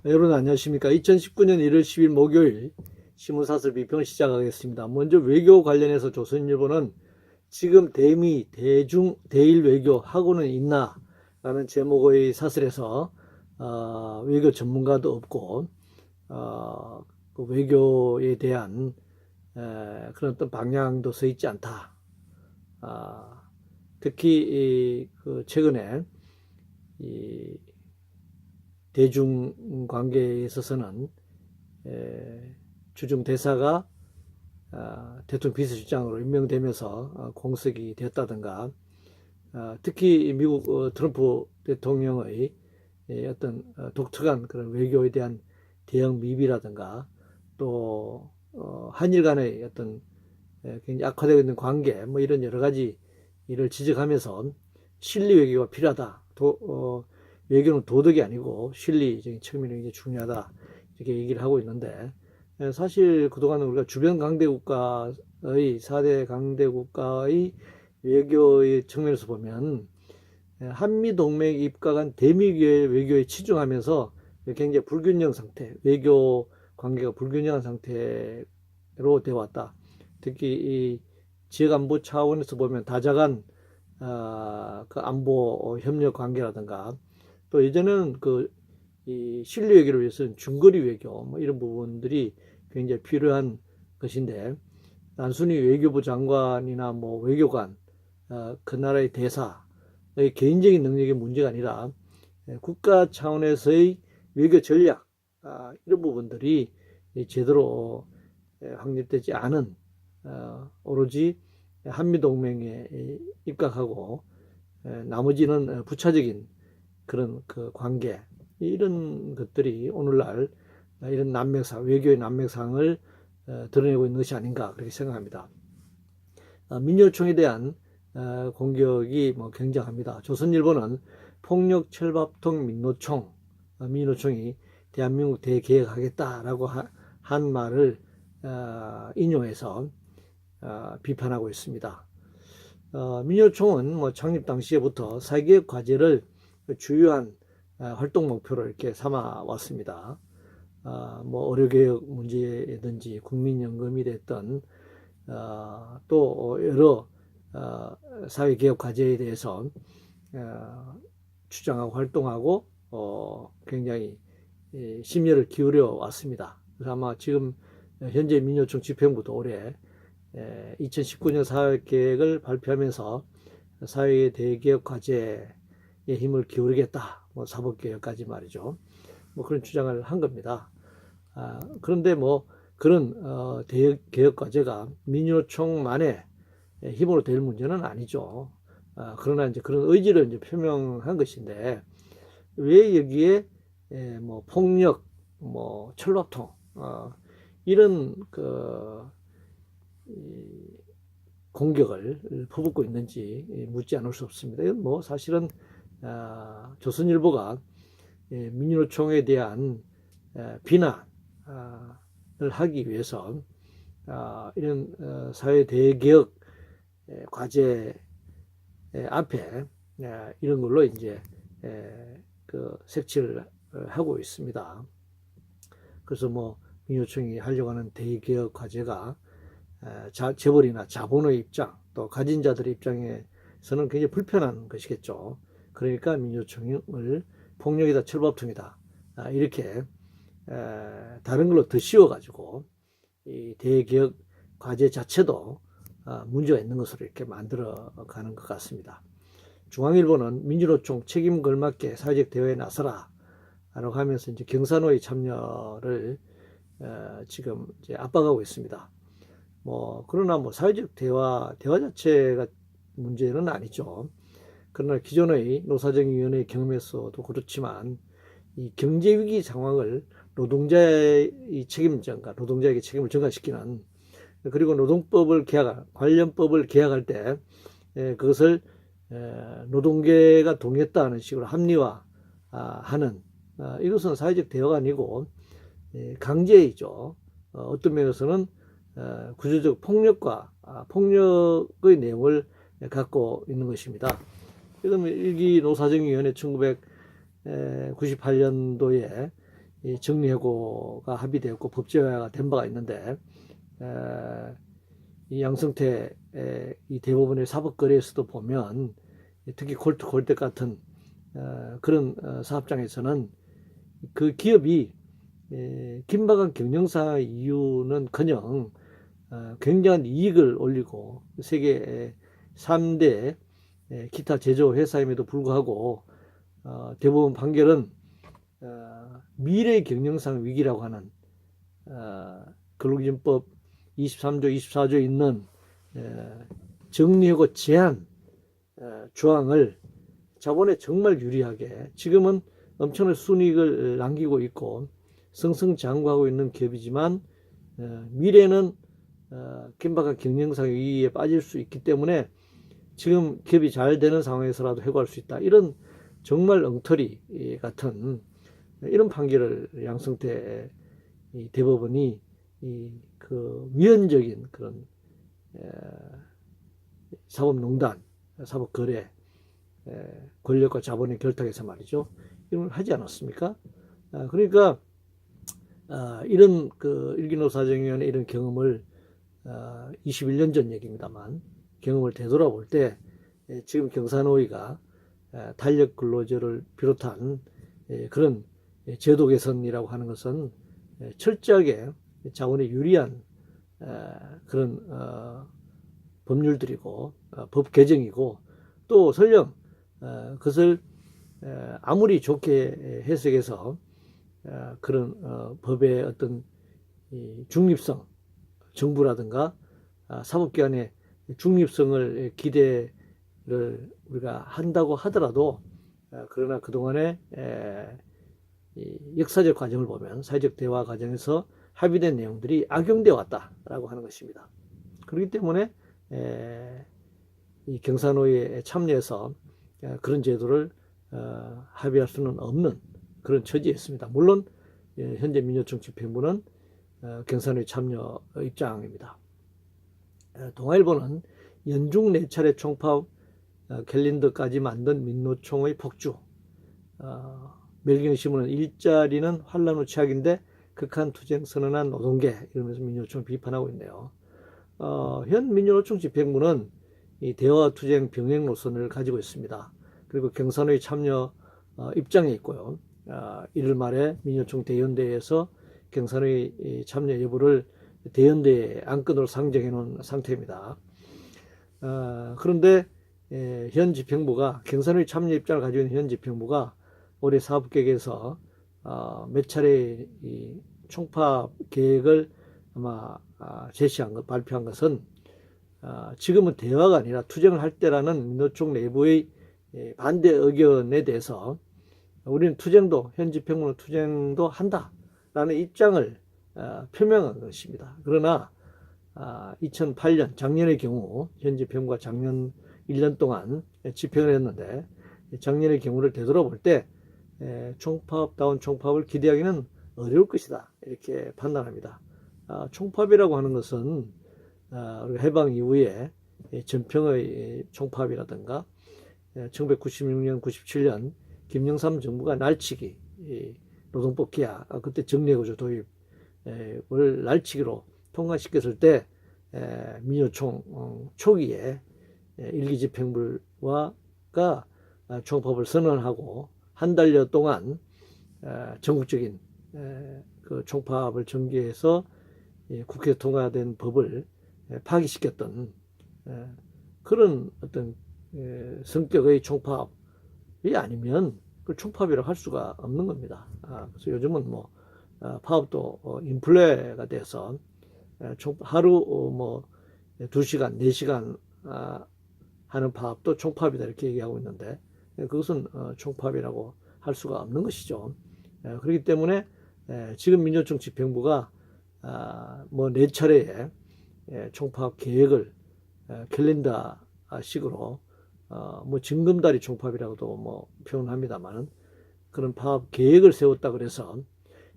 여러분 안녕하십니까. 2019년 1월 10일 목요일 신문사설 비평을 시작하겠습니다. 먼저 외교 관련해서 조선일보는 지금 대미, 대중, 대일 외교 하고는 있나 라는 제목의 사설에서 외교 전문가도 없고 그 외교에 대한 그런 어떤 방향도 서 있지 않다. 특히 그 최근에 이 대중 관계에 있어서는 주중 대사가 대통령 비서실장으로 임명되면서 공석이 되었다든가, 특히 미국 트럼프 대통령의 어떤 독특한 그런 외교에 대한 대응 미비라든가, 또 한일 간의 어떤 굉장히 악화되고 있는 관계, 뭐 이런 여러 가지 일을 지적하면서 실리 외교가 필요하다. 외교는 도덕이 아니고 실리적인 측면이 굉장히 중요하다. 이렇게 얘기를 하고 있는데, 사실 그동안 우리가 주변 강대국가의 4대 강대국가의 외교의 측면에서 보면 한미동맹에 입각한 대미의 외교에 치중하면서 굉장히 불균형 상태, 외교 관계가 불균형한 상태로 되어 왔다. 특히 이 지역안보 차원에서 보면 다자간 그 안보 협력 관계라든가, 또 예전에는 이 실리 외교를 위해서는 중거리 외교 뭐 이런 부분들이 굉장히 필요한 것인데, 단순히 외교부 장관이나 뭐 외교관, 그 나라의 대사의 개인적인 능력의 문제가 아니라 국가 차원에서의 외교 전략, 이런 부분들이 제대로 확립되지 않은, 오로지 한미동맹에 입각하고 나머지는 부차적인 그런 그 관계, 이런 것들이 오늘날 이런 난맥상, 외교의 난맥상을 드러내고 있는 것이 아닌가 그렇게 생각합니다. 민요총에 대한 공격이 뭐 굉장합니다. 조선일보는 폭력 철밥통 민노총, 민노총이 대한민국 대개혁하겠다라고 한 말을 인용해서 비판하고 있습니다. 민요총은 뭐 창립 당시에부터 사회개혁 과제를 주요한 활동 목표로 이렇게 삼아 왔습니다. 뭐 의료개혁 문제든지 국민연금이 됐던 또 여러 사회개혁 과제에 대해서 주장하고 활동하고 굉장히 심려를 기울여 왔습니다. 그래서 아마 지금 현재 민요총 집행부도 올해 2019년 사회계획을 발표하면서 사회 대개혁 과제에 힘을 기울이겠다, 뭐 사법개혁까지 말이죠. 뭐 그런 주장을 한 겁니다. 그런데 뭐 그런 대개혁 과제가 민요총만의 힘으로 될 문제는 아니죠. 그러나 이제 그런 의지를 이제 표명한 것인데, 왜 여기에 뭐 폭력, 뭐 철밥통, 이런 공격을 퍼붓고 있는지 묻지 않을 수 없습니다. 이건 뭐 사실은 조선일보가 민주노총에 대한 비난을 하기 위해서 이런 사회 대개혁 과제 앞에 이런 걸로 이제 그 색칠을 하고 있습니다. 그래서 뭐 민주노총이 하려고 하는 대개혁 과제가 재벌이나 자본의 입장, 또 가진 자들의 입장에서는 굉장히 불편한 것이겠죠. 그러니까 민주노총을 폭력이다, 철밥통이다, 이렇게 다른 걸로 더 씌워가지고 이 대개혁 과제 자체도 문제가 있는 것으로 이렇게 만들어가는 것 같습니다. 중앙일보는 민주노총 책임 걸맞게 사회적 대화에 나서라 라고 하면서 이제 경산호의 참여를 지금 이제 압박하고 있습니다. 뭐 그러나 뭐 사회적 대화 자체가 문제는 아니죠. 그러나 기존의 노사정위원회 경험에서도 그렇지만 이 경제 위기 상황을 노동자의 책임전가, 노동자에게 책임을 전가시키는, 그리고 노동법을 관련법을 개혁할 때 그것을 노동계가 동의했다는 식으로 합리화하는, 이것은 사회적 대화가 아니고 강제이죠. 어떤 면에서는 구조적 폭력과 폭력의 내용을 갖고 있는 것입니다. 그러면 일기 노사정위원회 1998년도에 이 정리해고가 합의되었고 법제화가 된 바가 있는데, 이 양승태 이 대법원의 사법거래에서도 보면 특히 콜트 골대 같은 그런 사업장에서는 그 기업이 긴박한 경영상 이유는커녕 굉장한 이익을 올리고 세계 3대 기타 제조 회사임에도 불구하고 대법원 판결은 미래 경영상 위기라고 하는 근로기준법 23조, 24조에 있는 정리하고 제한 조항을 자본에 정말 유리하게, 지금은 엄청난 순이익을 남기고 있고 승승장구하고 있는 기업이지만 미래는 긴박한 경영상 위기에 빠질 수 있기 때문에 지금 기업이 잘 되는 상황에서라도 해고할 수 있다. 이런 정말 엉터리 같은 이런 판결을 양승태 대법원이 그 위헌적인 그런 사법농단, 사법거래, 권력과 자본의 결탁에서 말이죠. 이런 걸 하지 않았습니까? 그러니까 이런 그 일기노사정위원회 이런 경험을 21년 전 얘기입니다만 경험을 되돌아볼 때 지금 경사노위가 탄력 근로제를 비롯한 그런 제도 개선이라고 하는 것은 철저하게 자본에 유리한 그런 법률들이고 법 개정이고, 또 설령 그것을 아무리 좋게 해석해서 그런 법의 어떤 중립성, 정부라든가 사법기관의 중립성을 기대를 우리가 한다고 하더라도 그러나 그동안의 역사적 과정을 보면 사회적 대화 과정에서 합의된 내용들이 악용되어 왔다라고 하는 것입니다. 그렇기 때문에 이 경사노위에 참여해서 그런 제도를 합의할 수는 없는 그런 처지에 있습니다. 물론 현재 민요총 집행부는 경사노위 참여 입장입니다. 동아일보는 연중 4차례 총파업 캘린더까지 만든 민노총의 폭주, 멜경신문은 일자리는 환란 후 최악인데 극한 투쟁 선언한 노동계, 이러면서 민노총을 비판하고 있네요. 현 민노총 집행부는 이 대화 투쟁 병행 노선을 가지고 있습니다. 그리고 경사노위 참여 입장에 있고요. 1월 말에 민노총 대연대에서 경사노위 참여 여부를 대연대의 안건으로 상정해 놓은 상태입니다. 그런데 현 집행부가, 경사노위 참여 입장을 가지고 있는 현 집행부가 올해 사업계획에서 몇 차례 이 총파업 계획을 아마 제시한 것, 발표한 것은 지금은 대화가 아니라 투쟁을 할 때라는 민노총 내부의 반대 의견에 대해서 우리는 투쟁도, 현 집행부는 투쟁도 한다라는 입장을 표명한 것입니다. 그러나 2008년 작년의 경우 현 집행부가 작년 1년 동안 집행을 했는데, 작년의 경우를 되돌아볼 때 총파업다운 총파업을 기대하기는 어려울 것이다, 이렇게 판단합니다. 총파업이라고 하는 것은 해방 이후에 전평의 총파업이라든가 1996년, 97년 김영삼 정부가 날치기 노동법 개혁, 그때 정리해고조 도입을 날치기로 통과시켰을 때 민요총 초기에 일기집행부가 총파업을 선언하고 한 달여 동안 전국적인 그 총파업을 전개해서 국회에 통과된 법을 파기시켰던 그런 어떤 성격의 총파업이 아니면 그 총파업이라고 할 수가 없는 겁니다. 그래서 요즘은 뭐 파업도 인플레가 돼서 하루 2시간, 4시간 하는 파업도 총파업이다, 이렇게 얘기하고 있는데 그것은 총파업이라고 할 수가 없는 것이죠. 그렇기 때문에 지금 민노총 집행부가 4차례의 총파업 계획을 캘린더식으로 징검다리 총파업이라고도 표현합니다만, 그런 파업 계획을 세웠다 그래서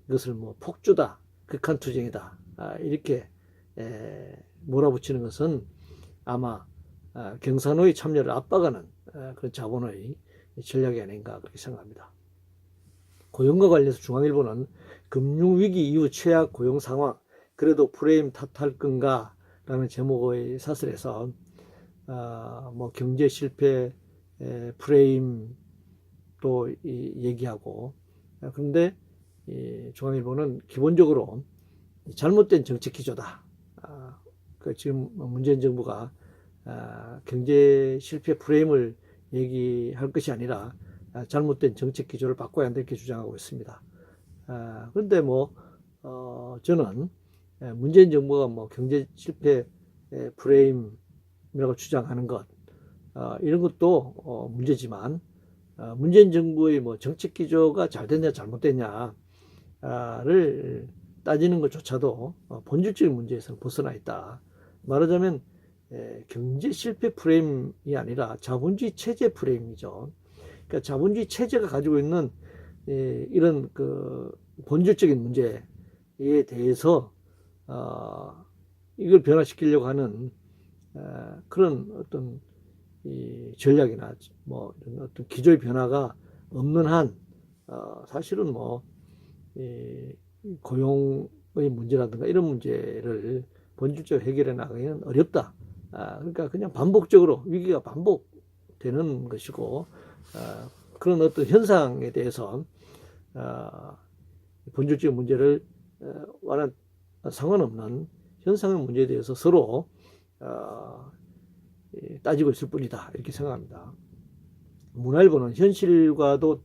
이것을 폭주다, 극한 투쟁이다, 이렇게 몰아붙이는 것은 아마 경사노위 참여를 압박하는 그런 자본의 전략이 아닌가, 그렇게 생각합니다. 고용과 관련해서 중앙일보는 금융위기 이후 최악 고용 상황, 그래도 프레임 탓할 건가? 라는 제목의 사설에서 뭐 경제 실패 프레임도 얘기하고, 그런데 이 중앙일보는 기본적으로 잘못된 정책 기조다. 지금 문재인 정부가 경제 실패 프레임을 얘기할 것이 아니라 잘못된 정책 기조를 바꿔야 한다 이렇게 주장하고 있습니다. 그런데 저는 문재인 정부가 경제 실패 프레임이라고 주장하는 것 이런 것도 문제지만 문재인 정부의 정책 기조가 잘 됐냐 잘못됐냐를 따지는 것조차도 본질적인 문제에서 벗어나 있다. 말하자면 경제 실패 프레임이 아니라 자본주의 체제 프레임이죠. 그러니까 자본주의 체제가 가지고 있는 이런 본질적인 문제에 대해서 이걸 변화시키려고 하는 그런 어떤 전략이나 이런 어떤 기조의 변화가 없는 한 사실은 고용의 문제라든가 이런 문제를 본질적으로 해결해 나가기는 어렵다. 그러니까 그냥 반복적으로 위기가 반복되는 것이고 그런 어떤 현상에 대해서 본질적인 문제를 완전 상관없는 현상의 문제에 대해서 서로 따지고 있을 뿐이다 이렇게 생각합니다. 문화일보는 현실과도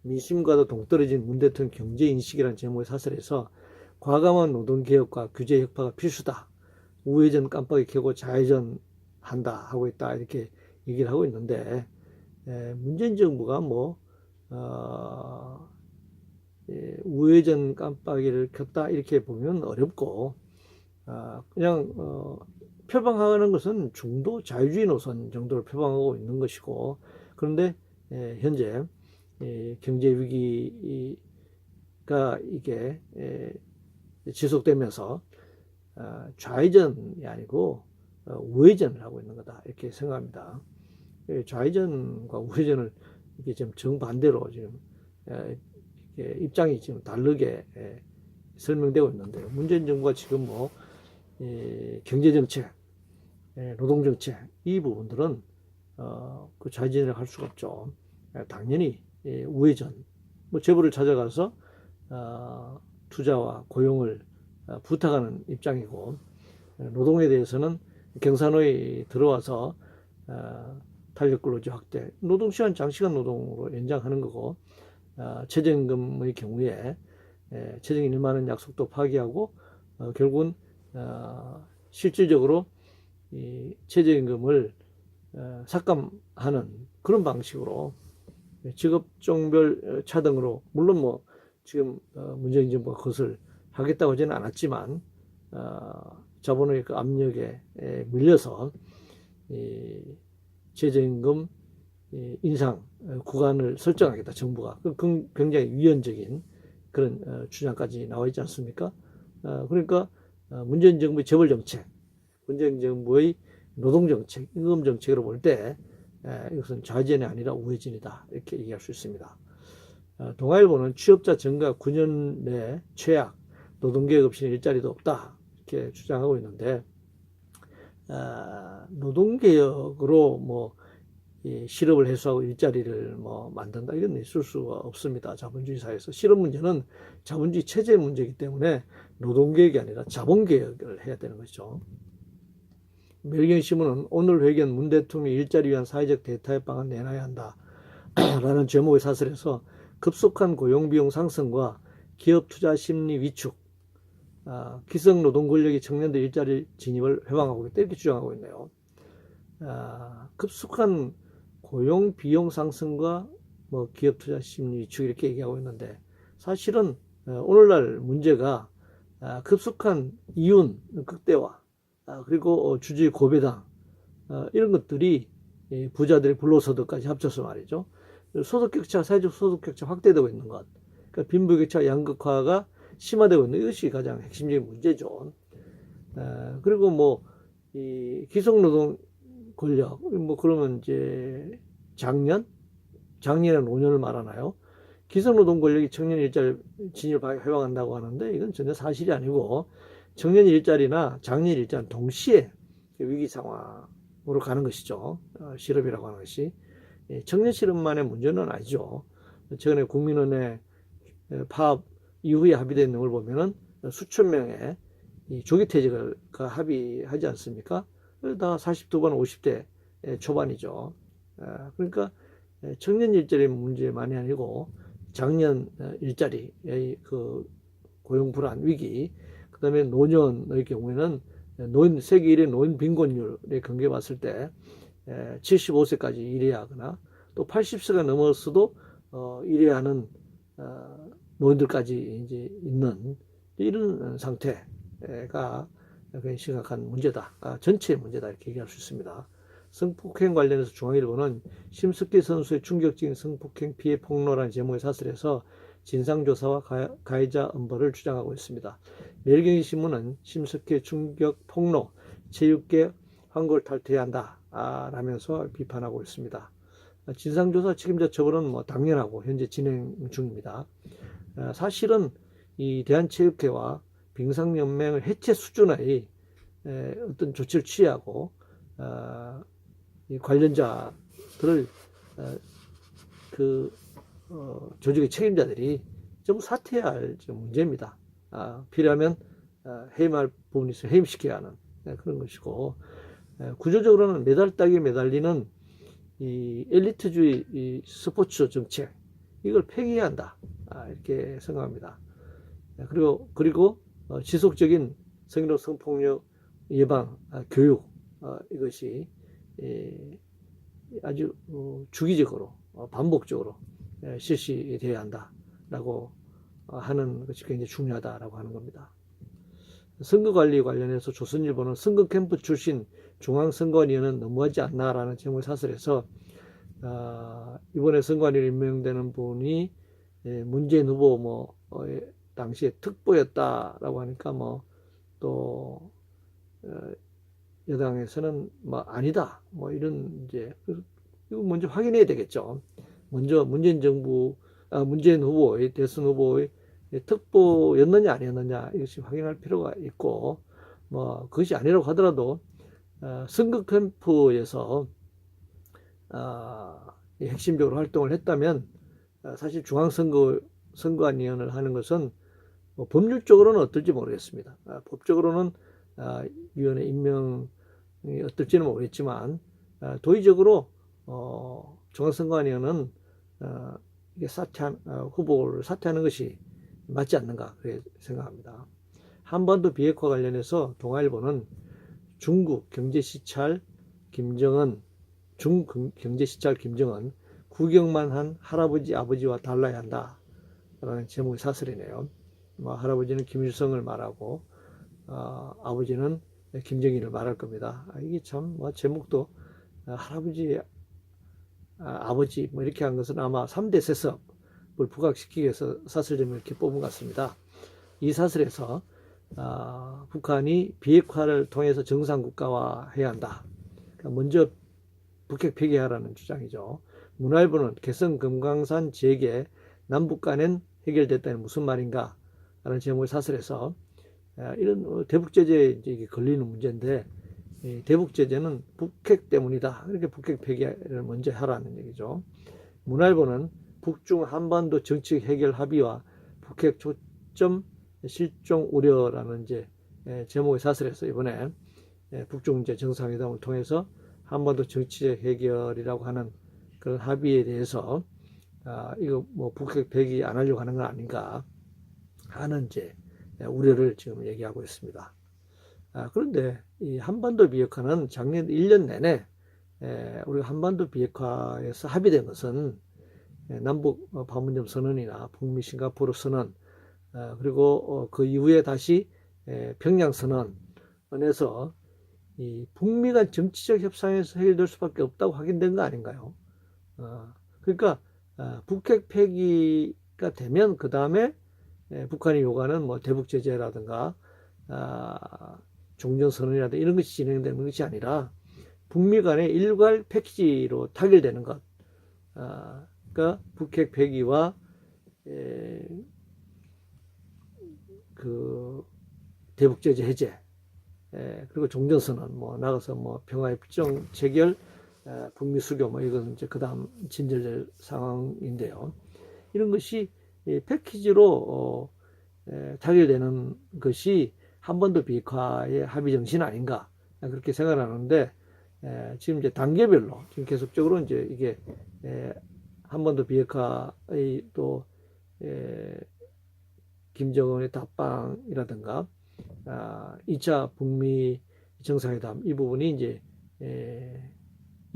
민심과도 동떨어진 문 대통령 경제인식이라는 제목의 사설에서 과감한 노동개혁과 규제 혁파가 필수다. 우회전 깜빡이 켜고 좌회전한다 하고 있다 이렇게 얘기를 하고 있는데 문재인 정부가 우회전 깜빡이를 켰다 이렇게 보면 어렵고 그냥 표방하는 것은 중도 자유주의 노선 정도를 표방하고 있는 것이고 그런데 현재 경제 위기가 이게 지속되면서 좌회전이 아니고 우회전을 하고 있는 거다 이렇게 생각합니다. 좌회전과 우회전을 이게 지금 정반대로 지금 입장이 지금 다르게 설명되고 있는데 문재인 정부가 지금 경제정책, 노동정책 이 부분들은 그 좌회전을 할 수가 없죠. 당연히 우회전, 재벌을 찾아가서 투자와 고용을 부탁하는 입장이고 노동에 대해서는 경산호에 들어와서 탄력근로제 확대, 노동시간 장시간 노동으로 연장하는 거고 최저임금의 경우에 최저임금 1만 원 약속도 파기하고 결국은 실질적으로 이 최저임금을 삭감하는 그런 방식으로 직업종별 차등으로 물론 지금 문재인 정부가 그것을 하겠다고 하지는 않았지만 자본의 그 압력에 밀려서 이 최저임금 인상 구간을 설정하겠다 정부가 굉장히 위헌적인 그런 주장까지 나와 있지 않습니까? 그러니까 문재인 정부의 재벌 정책, 문재인 정부의 노동 정책, 임금 정책으로 볼 때 이것은 좌회전이 아니라 우회전이다 이렇게 얘기할 수 있습니다. 동아일보는 취업자 증가 9년 내 최악, 노동개혁 없이는 일자리도 없다 이렇게 주장하고 있는데 노동개혁으로 실업을 해소하고 일자리를 만든다 이건 있을 수가 없습니다. 자본주의 사회에서 실업 문제는 자본주의 체제 문제이기 때문에 노동개혁이 아니라 자본개혁을 해야 되는 것이죠. 매일경신문은 오늘 회견 문 대통령이 일자리 위한 사회적 대타협 방안 내놔야 한다 라는 제목의 사설에서 급속한 고용비용 상승과 기업 투자 심리 위축, 기성 노동 권력이 청년들 일자리 진입을 회방하고 있다 이렇게 주장하고 있네요. 급속한 고용 비용 상승과 기업 투자 심리 위축 이렇게 얘기하고 있는데 사실은 오늘날 문제가 급속한 이윤 극대화 그리고 주주의 고배당 이런 것들이 부자들의 불로소득까지 합쳐서 말이죠. 소득격차, 사회적 소득격차 확대되고 있는 것, 그러니까 빈부격차 양극화가 심화되고 있는 이것이 가장 핵심적인 문제죠. 그리고 이 기성노동 권력, 그러면 이제 작년에 5년을 말하나요? 기성노동 권력이 청년 일자리 진입을 해방한다고 하는데 이건 전혀 사실이 아니고 청년 일자리나 장년 일자리는 동시에 위기 상황으로 가는 것이죠. 실업이라고 하는 것이. 청년 실업만의 문제는 아니죠. 최근에 국민은행 파업 이후에 합의된 내용을 보면은 수천 명의 조기퇴직을 합의하지 않습니까? 다 42번 50대 초반이죠. 그러니까 청년 일자리 문제만이 아니고 장년 일자리의 그 고용 불안 위기, 그다음에 노년의 경우에는 세계 1위 노인 빈곤율에 경계해 봤을 때 75세까지 일해야 하거나 또 80세가 넘었어도 일해야 하는 노인들까지 이제 있는 이런 상태가 굉장히 심각한 문제다. 전체 문제다 이렇게 얘기할 수 있습니다. 성폭행 관련해서 중앙일보는 심석희 선수의 충격적인 성폭행 피해 폭로라는 제목의 사설에서 진상조사와 가해자 엄벌을 주장하고 있습니다. 매일경제신문은 심석희의 충격 폭로, 체육계 황골 탈퇴해야 한다 라면서 비판하고 있습니다. 진상조사 책임자 처벌은 당연하고 현재 진행 중입니다. 사실은 이 대한체육회와 빙상연맹을 해체 수준의 어떤 조치를 취하고 이 관련자들을 조직의 책임자들이 전부 사퇴해야 할 문제입니다. 필요하면 해임할 부분이 있으면 해임시켜야 하는 그런 것이고, 구조적으로는 메달 따기에 매달리는 이 엘리트주의 이 스포츠 정책, 이걸 폐기해야 한다 이렇게 생각합니다. 그리고 지속적인 성희롱 성폭력 예방 교육, 이것이 아주 주기적으로 반복적으로 실시되어야 한다라고 하는 것이 굉장히 중요하다라고 하는 겁니다. 선거관리 관련해서 조선일보는 선거 캠프 출신 중앙선거위원은 너무하지 않나라는 제목의 사설에서 이번에 선거관리로 임명되는 분이 문재인 후보 당시에 특보였다라고 하니까 또 여당에서는 아니다 이런 이제 이거 먼저 확인해야 되겠죠. 먼저 문재인 후보의 대선 후보의 특보였느냐 아니었느냐 이것이 확인할 필요가 있고, 그것이 아니라고 하더라도 선거 캠프에서 핵심적으로 활동을 했다면 사실 중앙선거안위원을 하는 것은 법률적으로는 어떨지 모르겠습니다. 법적으로는 위원회 임명이 어떨지는 모르겠지만 도의적으로 중앙선거안위원은 이게 후보를 사퇴하는 것이 맞지 않는가 그렇게 생각합니다. 한반도 비핵화 관련해서 동아일보는 중국 경제시찰 김정은 구경만 한 할아버지 아버지와 달라야 한다 라는 제목의 사설이네요. 할아버지는 김일성을 말하고 아버지는 김정일을 말할 겁니다. 이게 참 제목도 할아버지 아버지 이렇게 한 것은 아마 3대 세습을 부각시키기 위해서 사설점을 이렇게 뽑은 것 같습니다. 이 사설에서 북한이 비핵화를 통해서 정상국가화해야 한다. 그러니까 먼저 북핵 폐기하라는 주장이죠. 문화일보는 개성 금강산 재개 남북 간엔 해결됐다는 무슨 말인가 라는 제목의 사설에서 이런 대북제재에 이게 걸리는 문제인데, 대북제재는 북핵 때문이다. 이렇게 북핵 폐기를 먼저 하라는 얘기죠. 문화일보는 북중 한반도 정책 해결 합의와 북핵 초점 실종 우려라는 이제 제목의 사설에서 이번에 북중 이제 정상회담을 통해서 한반도 정치적 해결이라고 하는 그런 합의에 대해서 이거 북핵 폐기 안 하려고 하는 건 아닌가 하는 이제 우려를 지금 얘기하고 있습니다. 그런데 이 한반도 비핵화는 작년 1년 내내 우리가 한반도 비핵화에서 합의된 것은 남북 판문점 선언이나 북미 싱가포르 선언, 그리고 그 이후에 다시 평양 선언에서 이 북미 간 정치적 협상에서 해결될 수밖에 없다고 확인된 거 아닌가요? 그러니까 북핵 폐기가 되면 그 다음에 북한이 요구하는 대북 제재라든가 종전선언이라든가 이런 것이 진행되는 것이 아니라 북미 간의 일괄 패키지로 타결되는 것, 그러니까 북핵 폐기와 그 대북제재 해제, 그리고 종전선언, 뭐 나가서 뭐 평화협정 체결, 북미 수교, 뭐 이건 이제 그 다음 진전될 상황인데요. 이런 것이 패키지로 타결되는 것이 한반도 비핵화의 합의 정신 아닌가 그렇게 생각하는데, 지금 이제 단계별로 지금 계속적으로 이제 이게 한반도 비핵화의 또 김정은의 답방이라든가 2차 북미 정상회담 이 부분이 이제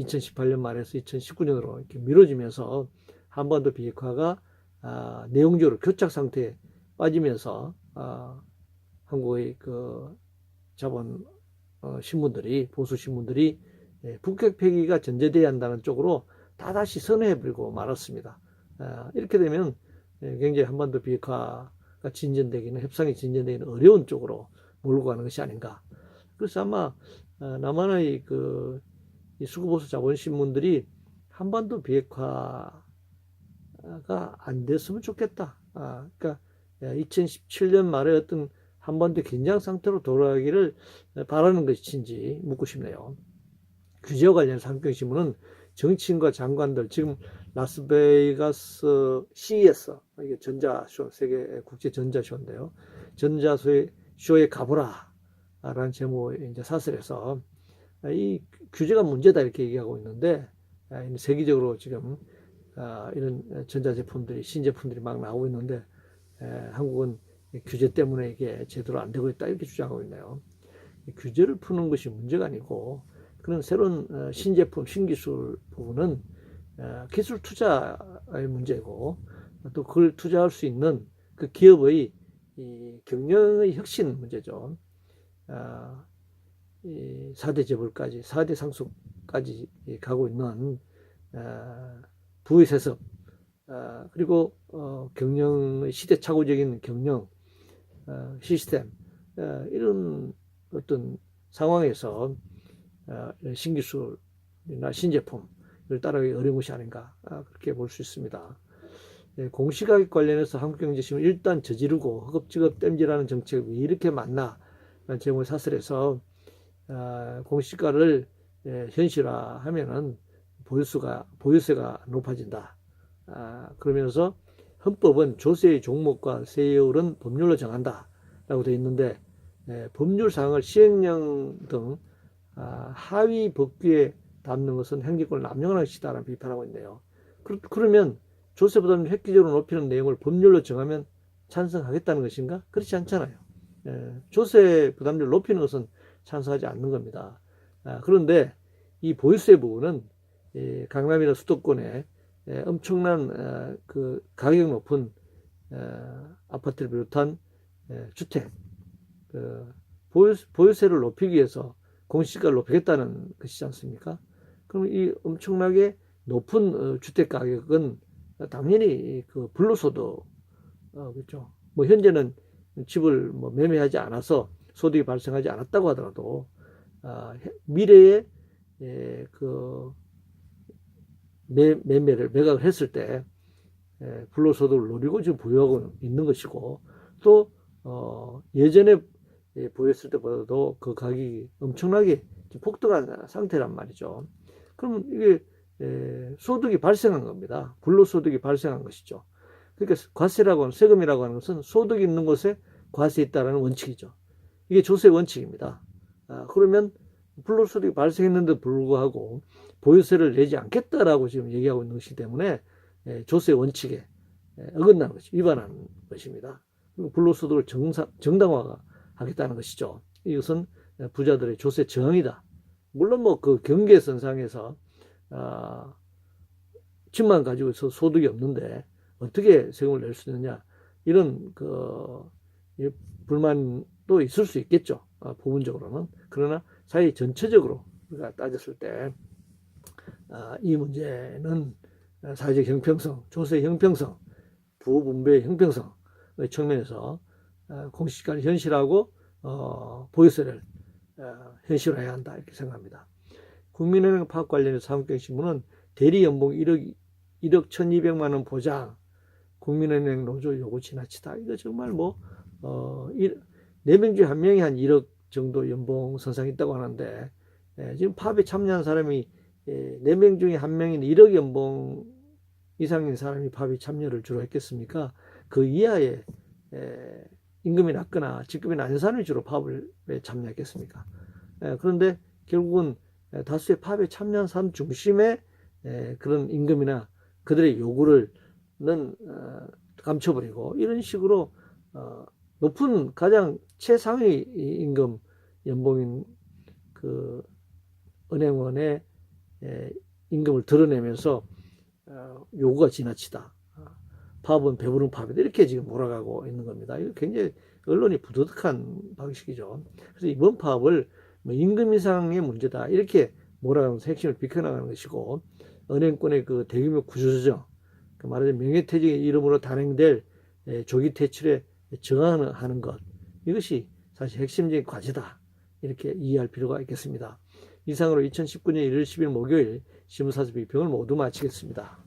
2018년 말에서 2019년으로 이렇게 미뤄지면서 한반도 비핵화가 내용적으로 교착 상태에 빠지면서 한국의 그 자본 신문들이, 보수 신문들이 북핵 폐기가 전제돼야 한다는 쪽으로 다다시 선회해버리고 말았습니다. 이렇게 되면 굉장히 한반도 비핵화가 진전되기는, 협상이 진전되기는 어려운 쪽으로 몰고 가는 것이 아닌가. 그래서 아마 남한의 그 수구보수 자본신문들이 한반도 비핵화가 안 됐으면 좋겠다. 그러니까 2017년 말에 어떤 한반도 긴장 상태로 돌아가기를 바라는 것인지 묻고 싶네요. 규제와 관련해서 한국경신문은 정치인과 장관들, 지금 라스베이거스 CES, 이게 전자쇼, 세계 국제 전자쇼인데요. 전자쇼에 가보라 라는 제목의 이제 사설에서 이 규제가 문제다 이렇게 얘기하고 있는데, 세계적으로 지금 이런 전자제품들이, 신제품들이 막 나오고 있는데, 한국은 규제 때문에 이게 제대로 안 되고 있다 이렇게 주장하고 있네요. 규제를 푸는 것이 문제가 아니고, 그런 새로운 신제품, 신기술 부분은 기술 투자의 문제고, 또 그걸 투자할 수 있는 그 기업의 이 경영의 혁신 문제죠. 4대 재벌까지, 4대 상속까지 가고 있는 부의 세습, 그리고 경영의 시대착오적인 경영 시스템, 이런 어떤 상황에서 신기술이나 신제품을 따라가기 어려운 것이 아닌가 그렇게 볼 수 있습니다. 공시가격 관련해서 한국경제신문 일단 저지르고 허겁지겁 땜질하는 정책이 왜 이렇게 많나 라는 제목의 사설에서 공시가를 현실화하면은 보유세가 높아진다. 그러면서 헌법은 조세의 종목과 세율은 법률로 정한다 라고 되어 있는데, 법률 사항을 시행령 등 하위 법규에 담는 것은 행정권을 남용하는 것이다라는 비판하고 있네요. 그러면 조세 부담을 획기적으로 높이는 내용을 법률로 정하면 찬성하겠다는 것인가? 그렇지 않잖아요. 조세 부담률을 높이는 것은 찬성하지 않는 겁니다. 그런데 이 보유세 부분은 강남이나 수도권에 엄청난 그 가격 높은 아파트를 비롯한 주택, 보유세를 높이기 위해서 공시가를 높이겠다는 것이지 않습니까? 그럼 이 엄청나게 높은 주택 가격은 당연히 그 불로소득, 그렇죠. 뭐 현재는 집을 뭐 매매하지 않아서 소득이 발생하지 않았다고 하더라도 미래에 그 매각을 했을 때 불로소득을 노리고 지금 보유하고 있는 것이고, 또 예전에 보였을 때보다도 그 가격이 엄청나게 폭등한 상태란 말이죠. 그럼 이게 소득이 발생한 겁니다. 불로소득이 발생한 것이죠. 그러니까 과세라고 하는, 세금이라고 하는 것은 소득이 있는 곳에 과세 있다라는 원칙이죠. 이게 조세 원칙입니다. 그러면 불로소득이 발생했는데도 불구하고 보유세를 내지 않겠다라고 지금 얘기하고 있는 것이기 때문에 조세 원칙에 어긋나는 것이, 위반하는 것입니다. 그리고 불로소득을 정당화하겠다는 것이죠. 이것은 부자들의 조세 저항이다. 물론 뭐 그 경계선상에서 집만 가지고 있어 소득이 없는데 어떻게 세금을 낼 수 있느냐, 이런 그 불만도 있을 수 있겠죠. 부분적으로는. 그러나 사회 전체적으로 우리가 따졌을 때 이 문제는 사회적 형평성, 조세 형평성, 부분배의 형평성의 측면에서 공시지가를 현실하고 보유세를 현실화해야 한다 이렇게 생각합니다. 국민은행 파업 관련해서 한국경제신문은 대리 연봉 1억 1200만 원 보장, 국민은행 노조 요구 지나치다. 이거 정말 뭐 4명 중에 1명이 한 1억 정도 연봉 선상이 있다고 하는데, 지금 파업에 참여한 사람이 4명 중에 1명인 1억 연봉 이상인 사람이 파업에 참여를 주로 했겠습니까? 그 이하의 임금이 낮거나 직급이 낮은 사람이 주로 파업에 참여했겠습니까? 그런데 결국은 다수의 파업에 참여한 사람 중심의 그런 임금이나 그들의 요구를 감춰버리고, 이런 식으로 높은 가장 최상위 임금 연봉인 그 은행원의 임금을 드러내면서 요구가 지나치다, 파업은 배부른 파업이다, 이렇게 지금 몰아가고 있는 겁니다. 이거 굉장히 언론이 부도덕한 방식이죠. 그래서 이번 파업을 뭐 임금 인상의 문제다 이렇게 몰아가면서 핵심을 비켜나가는 것이고, 은행권의 그 대규모 구조조정, 그 말하자면 명예퇴직의 이름으로 단행될 조기 퇴출에 저항하는 것, 이것이 사실 핵심적인 과제다, 이렇게 이해할 필요가 있겠습니다. 이상으로 2019년 1월 10일 목요일 신문사습 비평을 모두 마치겠습니다.